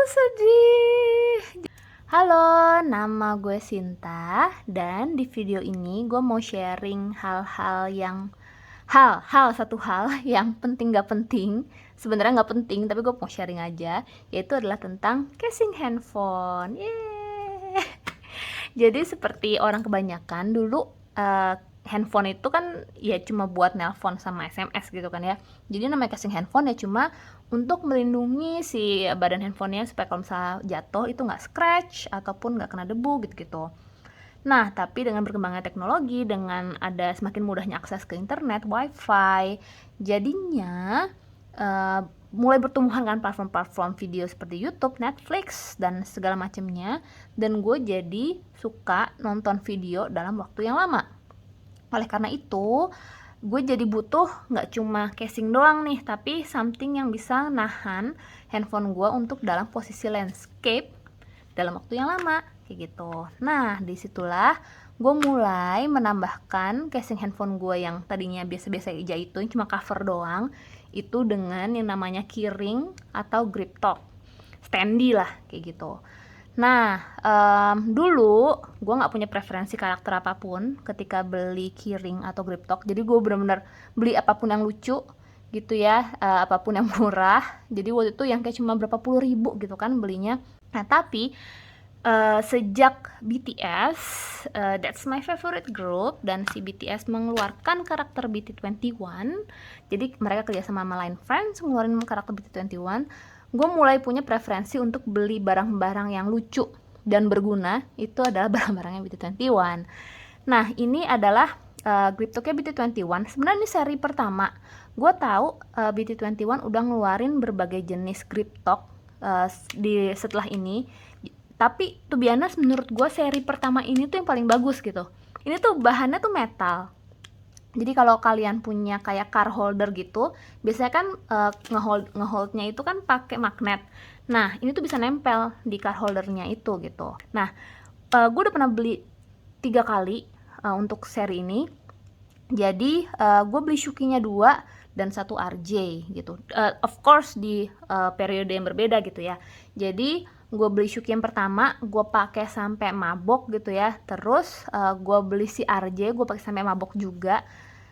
sedih. Halo, nama gue Sinta dan di video ini gue mau sharing satu hal yang penting gak penting. Sebenarnya nggak penting tapi gue mau sharing aja, yaitu adalah tentang casing handphone. Yeay. Jadi seperti orang kebanyakan dulu, handphone itu kan ya cuma buat nelpon sama SMS gitu kan ya. Jadi namanya casing handphone ya cuma untuk melindungi si badan handphonenya supaya kalau misalnya jatuh itu nggak scratch ataupun nggak kena debu gitu-gitu. Nah, tapi dengan berkembangnya teknologi, dengan ada semakin mudahnya akses ke internet, wifi, jadinya mulai bertumbuhan kan platform-platform video seperti YouTube, Netflix, dan segala macamnya. Dan gue jadi suka nonton video dalam waktu yang lama. Oleh karena itu, gue jadi butuh nggak cuma casing doang nih, tapi something yang bisa nahan handphone gue untuk dalam posisi landscape dalam waktu yang lama, kayak gitu. Nah, disitulah gue mulai menambahkan casing handphone gue yang tadinya biasa-biasa aja itu cuma cover doang, itu dengan yang namanya keyring atau grip top, standy lah, kayak gitu. Nah, dulu gue nggak punya preferensi karakter apapun ketika beli keyring atau grip talk. Jadi gue benar-benar beli apapun yang lucu gitu ya, apapun yang murah. Jadi waktu itu yang kayak cuma berapa puluh ribu gitu kan belinya. Nah, tapi sejak BTS, that's my favorite group, dan si BTS mengeluarkan karakter BT21, jadi mereka kerjasama sama Line Friends ngeluarin karakter BT21, gue mulai punya preferensi untuk beli barang-barang yang lucu dan berguna. Itu adalah barang-barangnya BT21. Nah, ini adalah grip talknya BT21. Sebenarnya ini seri pertama. Gue tahu BT21 udah ngeluarin berbagai jenis grip talk setelah ini. Tapi to be honest, menurut gue seri pertama ini tuh yang paling bagus gitu. Ini tuh bahannya tuh metal. Jadi kalau kalian punya kayak car holder gitu, biasanya kan ngeholdnya itu kan pakai magnet. Nah, ini tuh bisa nempel di car holdernya itu gitu. Nah, gue udah pernah beli 3 kali untuk seri ini. Jadi gue beli Shuki-nya 2 dan 1 RJ gitu. Of course di periode yang berbeda gitu ya. Jadi gue beli Shuki yang pertama, gue pakai sampai mabok gitu ya. Terus gue beli si RJ, gue pakai sampai mabok juga.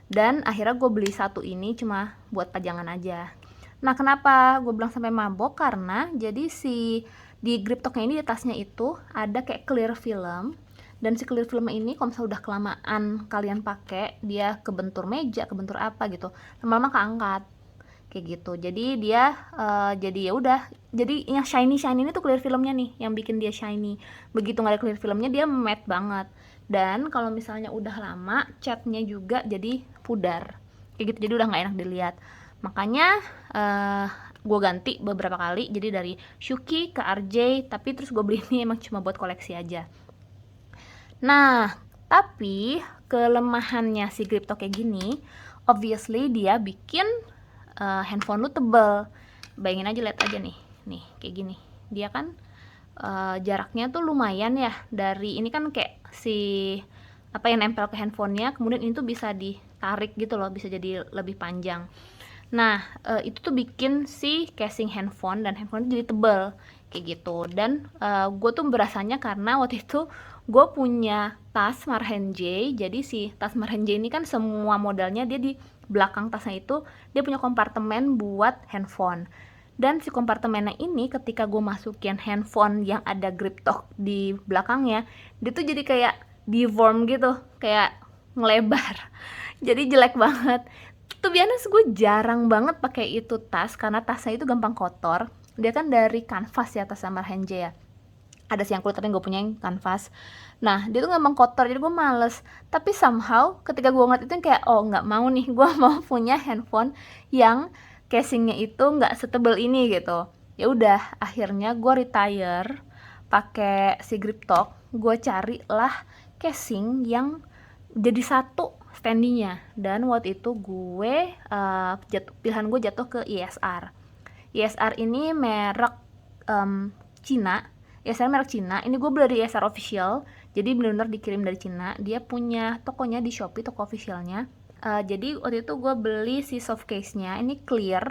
Dan akhirnya gue beli satu ini cuma buat pajangan aja. Nah, kenapa gue bilang sampai mabok? Karena jadi si di grip talknya ini, di tasnya itu ada kayak clear film. Dan si clear film ini kalau misalnya udah kelamaan kalian pakai, dia kebentur meja, kebentur apa gitu, lama-lama keangkat kayak gitu. Jadi dia jadi ya udah, jadi yang shiny ini tuh clear filmnya nih yang bikin dia shiny. Begitu nggak ada clear filmnya dia matte banget. Dan kalau misalnya udah lama, catnya juga jadi pudar kayak gitu, jadi udah nggak enak dilihat. Makanya gue ganti beberapa kali, jadi dari Shuki ke RJ, tapi terus gue beli ini emang cuma buat koleksi aja. Nah, tapi kelemahannya si grip talk kayak gini, obviously dia bikin handphone lu tebel. Bayangin aja, lihat aja nih kayak gini. Dia kan jaraknya tuh lumayan ya, dari ini kan kayak si apa yang nempel ke handphonenya, kemudian ini tuh bisa ditarik gitu loh, bisa jadi lebih panjang. Nah, itu tuh bikin si casing handphone dan handphone jadi tebel kayak gitu. Dan gue tuh berasanya karena waktu itu gue punya tas Marhen J. Jadi si tas Marhen J ini kan semua modelnya dia di belakang tasnya itu dia punya kompartemen buat handphone. Dan si kompartemennya ini ketika gue masukin handphone yang ada grip talk di belakangnya, dia tuh jadi kayak deform gitu, kayak ngelebar. Jadi jelek banget. Tuh biasanya gue jarang banget pakai itu tas karena tasnya itu gampang kotor. Dia kan dari kanvas ya, tas sama Henje ya. Ada sih yang kulit tapi gue punya yang kanvas. Nah, dia tuh gampang kotor, jadi gue males. Tapi somehow ketika gue ngeliat itu kayak, oh nggak mau nih, gue mau punya handphone yang casingnya itu nggak setebel ini gitu. Ya udah, akhirnya gue retire pakai si grip talk. Gue carilah casing yang jadi satu standingnya, dan waktu itu gue pilihan gue jatuh ke ISR. ISR ini merek Cina. ISR merek Cina. Ini gue beli dari ISR official, jadi benar-benar dikirim dari Cina. Dia punya tokonya di Shopee, toko officialnya. Jadi waktu itu gue beli si soft case-nya. Ini clear,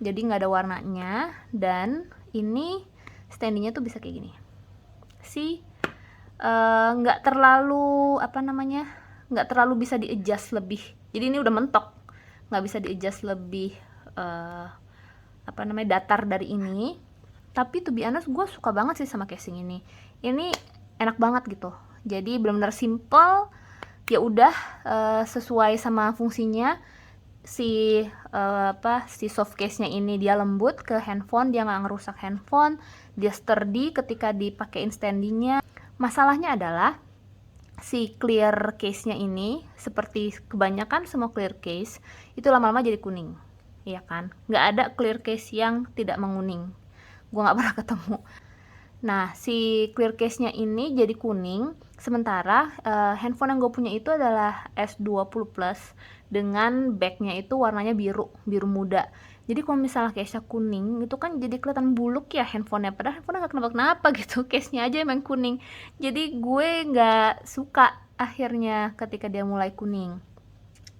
jadi nggak ada warnanya. Dan ini standingnya tuh bisa kayak gini. Nggak terlalu nggak terlalu bisa di-adjust lebih. Jadi ini udah mentok, nggak bisa di-adjust lebih datar dari ini. Tapi to be honest, gue suka banget sih sama casing ini. Ini enak banget gitu. Jadi benar-benar simple, ya udah sesuai sama fungsinya. Si soft case-nya ini dia lembut ke handphone, dia nggak ngerusak handphone, dia sturdy ketika dipakein standingnya. Masalahnya adalah si clear case-nya ini, seperti kebanyakan semua clear case, itu lama-lama jadi kuning, iya kan? Nggak ada clear case yang tidak menguning, gue nggak pernah ketemu. Nah, si clear case-nya ini jadi kuning, sementara handphone yang gue punya itu adalah S20 Plus dengan back-nya itu warnanya biru muda. Jadi kalau misalnya case-nya kuning, itu kan jadi kelihatan buluk ya handphonenya, padahal handphonenya nggak kenapa-kenapa gitu, case-nya aja emang kuning. Jadi gue nggak suka akhirnya ketika dia mulai kuning.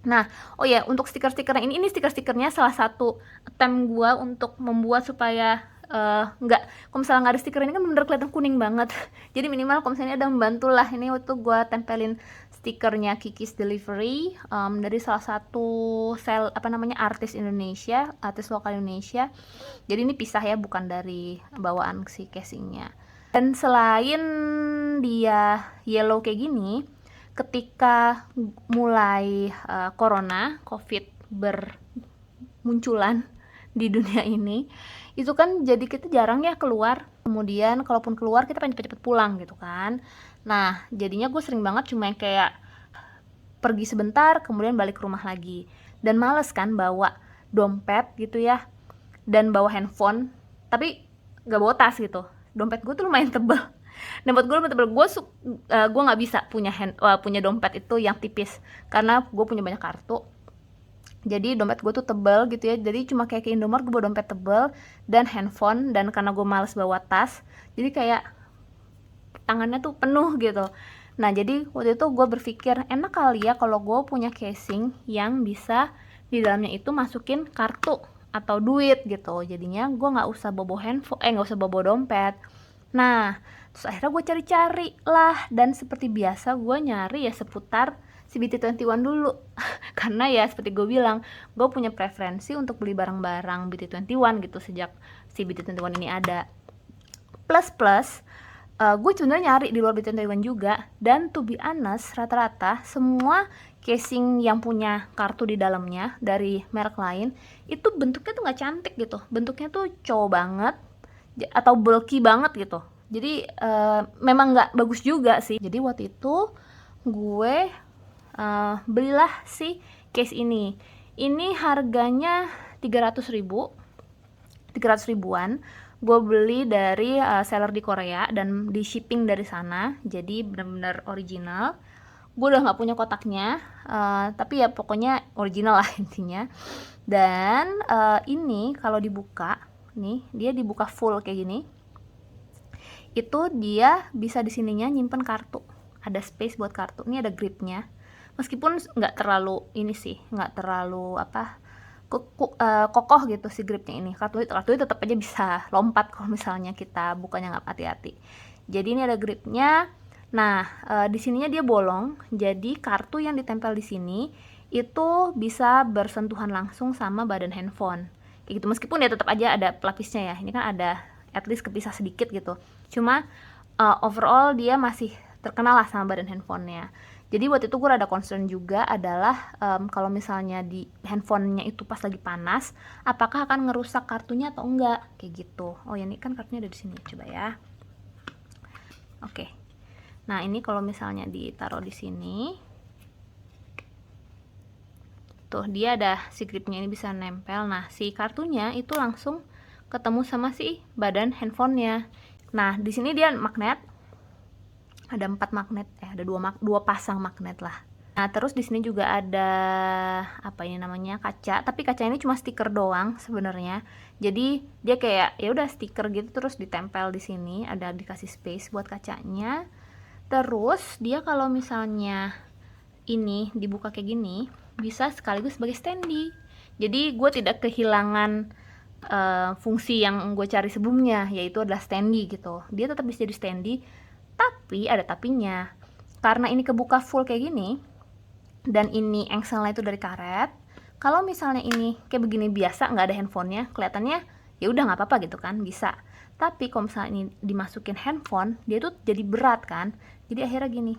Nah, oh ya, untuk stiker-stikernya ini stiker-stikernya salah satu attempt gue untuk membuat supaya nggak, kalau misalnya nggak ada stiker ini kan bener kelihatan kuning banget. Jadi minimal kalau misalnya ada membantu lah, ini waktu gue tempelin stikernya Kiki's Delivery dari salah satu artis Indonesia, artis lokal Indonesia. Jadi ini pisah ya, bukan dari bawaan si casingnya. Dan selain dia yellow kayak gini, ketika mulai COVID bermunculan di dunia ini, itu kan jadi kita jarang ya keluar. Kemudian kalaupun keluar kita pengen cepet-cepet pulang gitu kan. Nah, jadinya gue sering banget cuma kayak pergi sebentar kemudian balik ke rumah lagi. Dan males kan bawa dompet gitu ya, dan bawa handphone tapi gak bawa tas gitu. Dompet gue tuh lumayan tebel. Dompet gue lumayan tebel. Gue nggak bisa punya dompet itu yang tipis karena gue punya banyak kartu. Jadi dompet gue tuh tebel gitu ya. Jadi cuma kayak ke Indomaret gue bawa dompet tebel dan handphone, dan karena gue males bawa tas, jadi kayak tangannya tuh penuh gitu. Nah, jadi waktu itu gue berpikir enak kali ya kalau gue punya casing yang bisa di dalamnya itu masukin kartu atau duit gitu. Jadinya gue nggak usah bawa handphone, nggak usah bawa dompet. Nah, terus akhirnya gue cari-cari lah, dan seperti biasa gue nyari ya seputar si BT21 dulu. Karena ya seperti gue bilang, gue punya preferensi untuk beli barang-barang BT21 gitu sejak si BT21 ini ada. Plus gue sebenarnya nyari di luar BT21 juga, dan to be honest, rata-rata semua casing yang punya kartu di dalamnya dari merek lain itu bentuknya tuh nggak cantik gitu, bentuknya tuh cowok banget atau bulky banget gitu. Jadi memang nggak bagus juga sih. Jadi waktu itu gue belilah si case ini. Ini harganya 300 ribuan. Gue beli dari seller di Korea dan di shipping dari sana, jadi benar-benar original. Gue udah nggak punya kotaknya, tapi ya pokoknya original lah intinya. Dan ini kalau dibuka nih, dia dibuka full kayak gini, itu dia bisa di sininya nyimpen kartu, ada space buat kartu. Ini ada gripnya, meskipun nggak terlalu ini sih, nggak terlalu kokoh gitu si gripnya ini. Kartu tetap aja bisa lompat kalau misalnya kita bukanya nggak hati-hati. Jadi ini ada gripnya. Nah, di sininya dia bolong, jadi kartu yang ditempel di sini itu bisa bersentuhan langsung sama badan handphone. Kayak gitu, meskipun ya tetap aja ada pelapisnya ya. Ini kan ada at least kepisah sedikit gitu. Cuma overall dia masih terkenal lah sama badan handphonenya. Jadi waktu itu gue ada concern juga adalah kalau misalnya di handphonenya itu pas lagi panas, apakah akan ngerusak kartunya atau enggak, kayak gitu. Oh ya, ini kan kartunya ada di sini, coba ya. Oke. Nah, ini kalau misalnya ditaruh di sini, tuh dia ada si gripnya ini bisa nempel. Nah, si kartunya itu langsung ketemu sama si badan handphonenya. Nah, di sini dia magnet. Ada 4 magnet, ada 2 pasang magnet lah. Nah, terus di sini juga ada kaca, tapi kaca ini cuma stiker doang sebenarnya. Jadi dia kayak ya udah stiker gitu terus ditempel di sini, ada dikasih space buat kacanya. Terus dia kalau misalnya ini dibuka kayak gini, bisa sekaligus sebagai standy. Jadi gue tidak kehilangan fungsi yang gue cari sebelumnya, yaitu adalah standy gitu. Dia tetap bisa jadi standy, tapi ada tapinya. Karena ini kebuka full kayak gini, dan ini engselnya itu dari karet, kalau misalnya ini kayak begini biasa, nggak ada handphonenya, kelihatannya ya udah nggak apa-apa gitu kan, bisa. Tapi kalau misalnya ini dimasukin handphone, dia tuh jadi berat kan, jadi akhirnya gini.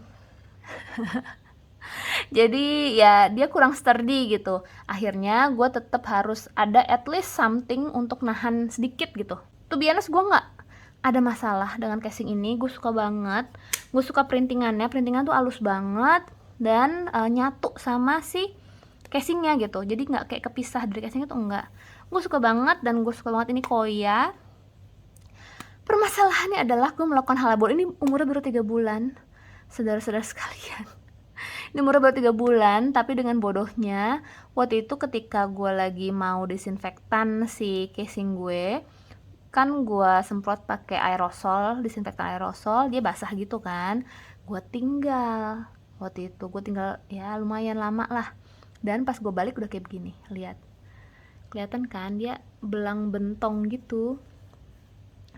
Jadi ya dia kurang sturdy gitu. Akhirnya gue tetap harus ada at least something untuk nahan sedikit gitu. To be honest, gue nggak ada masalah dengan casing ini. Gue suka banget. Gue suka printingannya. Printingan tuh halus banget dan nyatu sama si casingnya gitu. Jadi nggak kayak kepisah dari casingnya tuh, enggak. Gue suka banget dan gue suka banget ini Koya. Permasalahannya adalah gue melakukan hal bodoh ini umurnya baru 3 bulan. Saudara-saudara sekalian. Ini umurnya baru 3 bulan, tapi dengan bodohnya waktu itu ketika gue lagi mau disinfektan si casing gue, kan gue semprot pakai aerosol, disinfektan aerosol, dia basah gitu kan. Gue tinggal waktu itu, gue tinggal ya lumayan lama lah. Dan pas gue balik udah kayak begini, lihat. Kelihatan kan dia belang bentong gitu.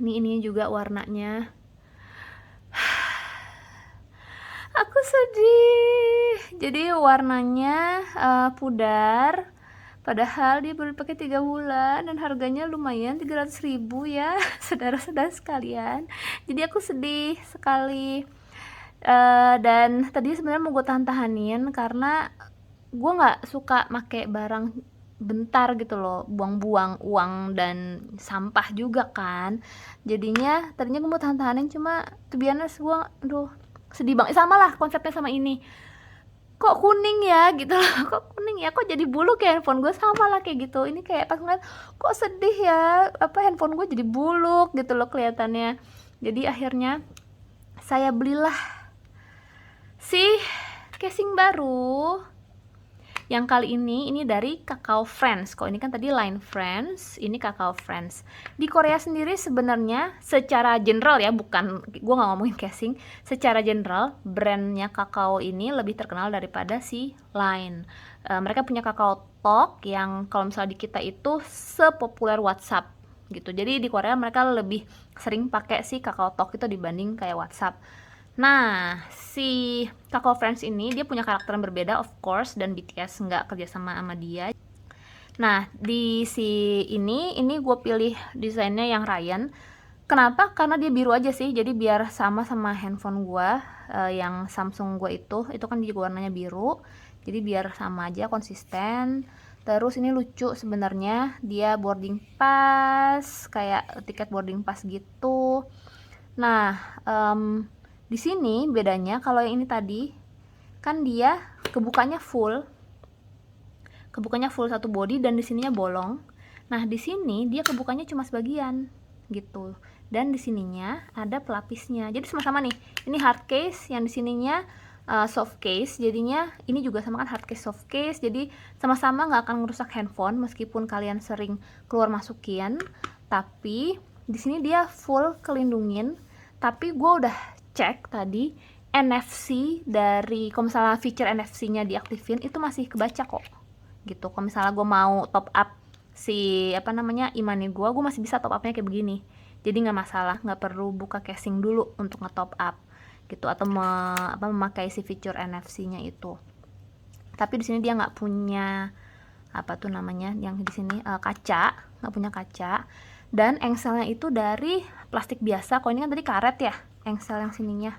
Ini juga warnanya. Aku sedih. Jadi warnanya pudar. Padahal dia baru pakai 3 bulan dan harganya lumayan 300.000 ya, saudara-saudara sekalian. Jadi aku sedih sekali. Dan tadi sebenarnya mau gue tahan-tahanin karena gue nggak suka make barang bentar gitu loh, buang-buang uang dan sampah juga kan. Jadinya tadinya gue mau tahan-tahanin, cuma to be honest gue sedih banget. Sama lah konsepnya sama ini, kok kuning ya gitu loh. Kok kuning ya, kok jadi bulu kayak handphone gue, sama lah kayak gitu. Ini kayak pas ngeliat kok sedih ya, apa handphone gue jadi buluk gitu loh kelihatannya. Jadi akhirnya saya belilah si casing baru yang kali ini dari Kakao Friends. Kok ini kan tadi Line Friends, ini Kakao Friends. Di Korea sendiri sebenarnya secara general ya, bukan gue nggak ngomongin casing, secara general brandnya Kakao ini lebih terkenal daripada si Line. Mereka punya Kakao Talk yang kalau misalnya di kita itu sepopuler WhatsApp gitu. Jadi di Korea mereka lebih sering pakai si Kakao Talk itu dibanding kayak WhatsApp. Nah, si Kakao Friends ini dia punya karakter yang berbeda of course, dan BTS nggak kerjasama sama dia. Nah, di si ini gue pilih desainnya yang Ryan. Kenapa? Karena dia biru aja sih, jadi biar sama handphone gue yang Samsung gue itu kan juga warnanya biru. Jadi biar sama aja, konsisten. Terus ini lucu sebenarnya, dia boarding pass, kayak tiket boarding pass gitu. Nah, di sini bedanya kalau yang ini tadi kan dia kebukanya full satu body dan di sininya bolong. Nah, di sini dia kebukanya cuma sebagian gitu. Dan di sininya ada pelapisnya. Jadi sama-sama nih. Ini hard case, yang di sininya soft case. Jadinya ini juga sama kan, hard case soft case. Jadi sama-sama nggak akan merusak handphone meskipun kalian sering keluar masukin. Tapi di sini dia full kelindungin. Tapi gue udah cek tadi NFC dari, kalau misalnya feature NFC-nya diaktifin itu masih kebaca kok gitu. Kalau misalnya gue mau top up si e-money gue masih bisa top upnya kayak begini. Jadi nggak masalah, nggak perlu buka casing dulu untuk nge-top up gitu, atau memakai si fitur NFC-nya itu. Tapi di sini dia nggak punya yang di sini kaca, nggak punya kaca. Dan engselnya itu dari plastik biasa. Kalau ini kan tadi karet ya, engsel yang sininya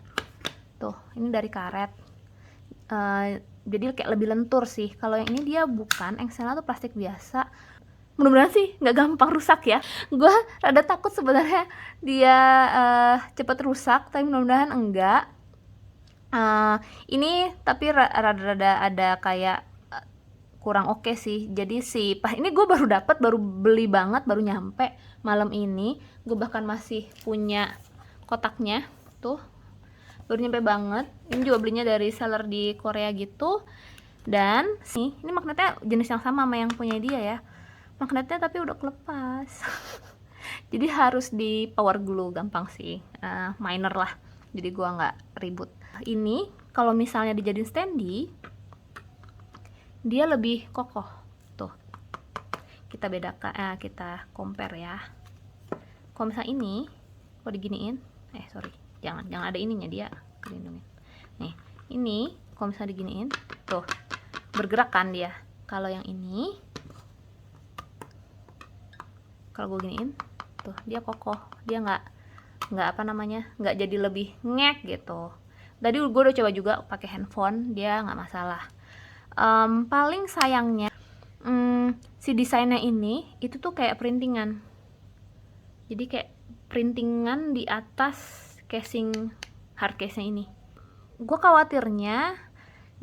tuh, ini dari karet. Jadi kayak lebih lentur sih. Kalau yang ini dia bukan, engselnya tuh plastik biasa. Mudah-mudahan sih nggak gampang rusak ya. Gue rada takut sebenarnya dia cepet rusak, tapi mudah-mudahan enggak. Ini tapi rada ada kayak kurang oke sih. Jadi ini gue baru beli banget, baru nyampe malam ini. Gue bahkan masih punya kotaknya tuh, baru nyampe banget. Ini juga belinya dari seller di Korea gitu. Dan ini magnetnya jenis yang sama yang punya dia ya. Magnetnya tapi udah kelepas. Jadi harus di power glue, gampang sih, minor lah. Jadi gua nggak ribut. Ini kalau misalnya dijadiin standy, dia lebih kokoh tuh. kita bedakan, kita compare ya. Kalau misalnya ini, kalau diginiin, sorry, jangan ada ininya, dia kelindungin. Nih, ini kalau misalnya diginiin, tuh bergerak kan dia. Kalau yang ini, kalau gue giniin, tuh dia kokoh, dia nggak nggak jadi lebih ngek gitu. Tadi gue udah coba juga pakai handphone, dia nggak masalah. Paling sayangnya si desainnya ini itu tuh kayak printingan, jadi kayak printingan di atas casing hard case-nya ini. Gue khawatirnya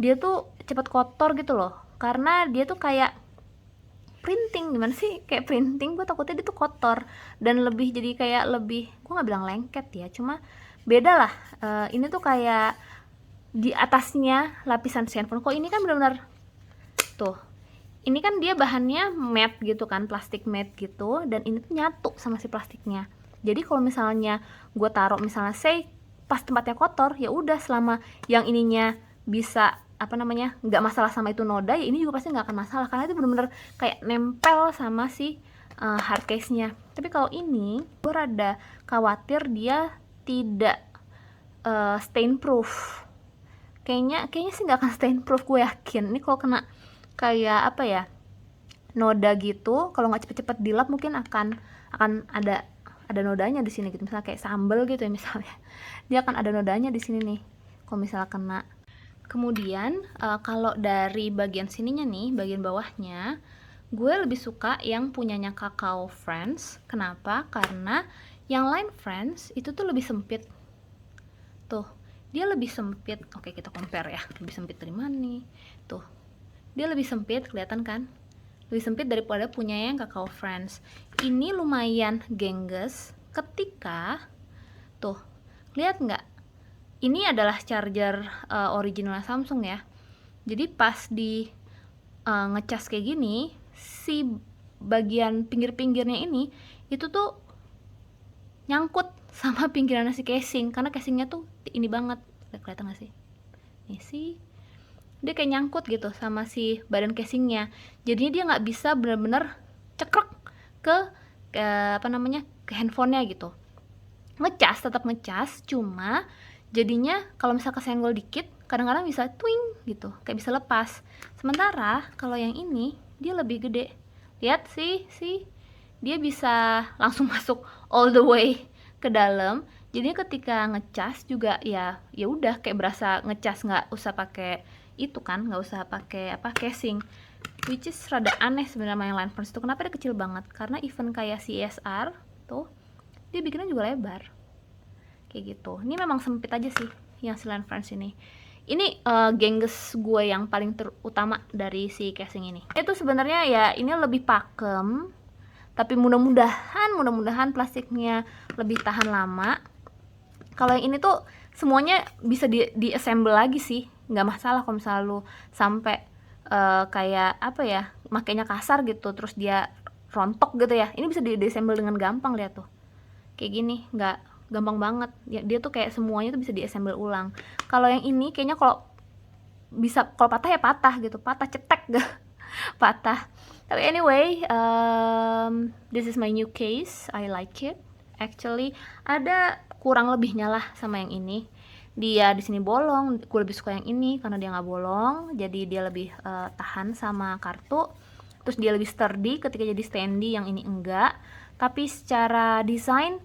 dia tuh cepet kotor gitu loh, karena dia tuh kayak printing, gimana sih, kayak printing. Gue takutnya dia tuh kotor dan lebih, jadi kayak lebih, gue nggak bilang lengket ya, cuma beda lah. Ini tuh kayak di atasnya lapisan handphone. Kok ini kan benar-benar tuh, ini kan dia bahannya matte gitu kan, plastik matte gitu, dan ini tuh nyatu sama si plastiknya. Jadi kalau misalnya gue taruh misalnya say pas tempatnya kotor, ya udah, selama yang ininya bisa nggak masalah sama itu noda, ya ini juga pasti nggak akan masalah, karena itu bener-bener kayak nempel sama si hard case-nya. Tapi kalau ini gue rada khawatir dia tidak stain proof. Kayaknya sih nggak akan stain proof, gue yakin. Ini kalau kena kayak noda gitu, kalau nggak cepet-cepet dilap mungkin akan ada nodanya di sini gitu. Misalnya kayak sambel gitu ya, misalnya dia akan ada nodanya di sini nih kalau misalnya kena. Kemudian kalau dari bagian sininya nih, bagian bawahnya, gue lebih suka yang punyanya Kakao Friends. Kenapa? Karena yang Line Friends itu tuh lebih sempit. Tuh, dia lebih sempit. Oke, kita compare ya, lebih sempit dari mana nih. Tuh, dia lebih sempit, kelihatan kan? Lebih sempit daripada punya yang Kakao Friends. Ini lumayan gengges ketika, tuh, lihat nggak? Ini adalah charger original Samsung ya. Jadi pas di ngecas kayak gini, si bagian pinggir-pinggirnya ini itu tuh nyangkut sama pinggiran si casing, karena casingnya tuh ini banget. Kelihatan nggak sih? Ini sih dia kayak nyangkut gitu sama si badan casingnya, jadinya dia nggak bisa bener-bener cekrek ke ke handphonenya gitu. Ngecas, tetap ngecas, cuma jadinya kalau misalnya kesenggol dikit, kadang-kadang bisa twing gitu, kayak bisa lepas. Sementara kalau yang ini dia lebih gede, lihat sih dia bisa langsung masuk all the way ke dalam. Jadi ketika ngecas juga ya udah kayak berasa ngecas, nggak usah pakai itu kan, nggak usah pakai casing, which is rada aneh sebenarnya yang Line Friends itu. Kenapa dia kecil banget? Karena even kayak CSR tuh dia bikinnya juga lebar kayak gitu. Ini memang sempit aja sih yang si Line Friends ini. Ini gengges gue yang paling terutama dari si casing ini. Itu sebenarnya ya ini lebih pakem, tapi mudah-mudahan plastiknya lebih tahan lama. Kalau yang ini tuh semuanya bisa di-assemble lagi sih, nggak masalah kalau misalnya lu sampai kayak makainya kasar gitu, terus dia rontok gitu ya. Ini bisa di-assemble dengan gampang, lihat tuh. Kayak gini, nggak gampang banget. Ya, dia tuh kayak semuanya tuh bisa di-assemble ulang. Kalau yang ini kayaknya kalau patah ya patah gitu, patah cetek gak patah. Tapi anyway, this is my new case. I like it. Actually, ada kurang lebihnya lah sama yang ini. Dia di sini bolong, gue lebih suka yang ini karena dia nggak bolong, jadi dia lebih tahan sama kartu. Terus dia lebih sturdy ketika jadi standy, yang ini enggak. Tapi secara desain,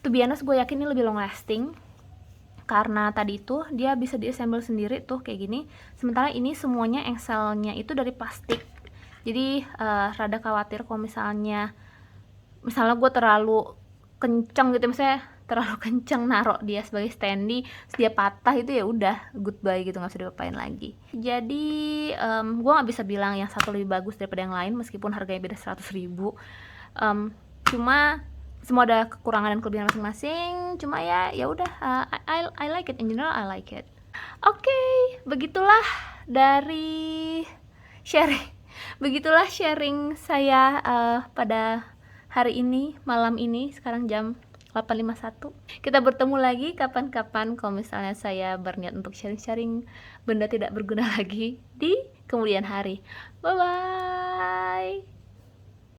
to be honest, gue yakin ini lebih long lasting. Karena tadi itu dia bisa diassemble sendiri tuh kayak gini. Sementara ini semuanya engselnya itu dari plastik. Jadi rada khawatir kalau misalnya gue terlalu kenceng gitu, misalnya terlalu kenceng naruh dia sebagai standy, dia patah, itu ya udah goodbye gitu, nggak bisa diapain lagi. Jadi gue nggak bisa bilang yang satu lebih bagus daripada yang lain meskipun harganya beda 100.000. Cuma semua ada kekurangan dan kelebihan masing-masing. Cuma ya udah, I like it, in general I like it. Oke, begitulah sharing saya pada hari ini, malam ini. Sekarang jam 8.51. Kita bertemu lagi kapan-kapan kalau misalnya saya berniat untuk sharing-sharing benda tidak berguna lagi di kemudian hari. Bye bye.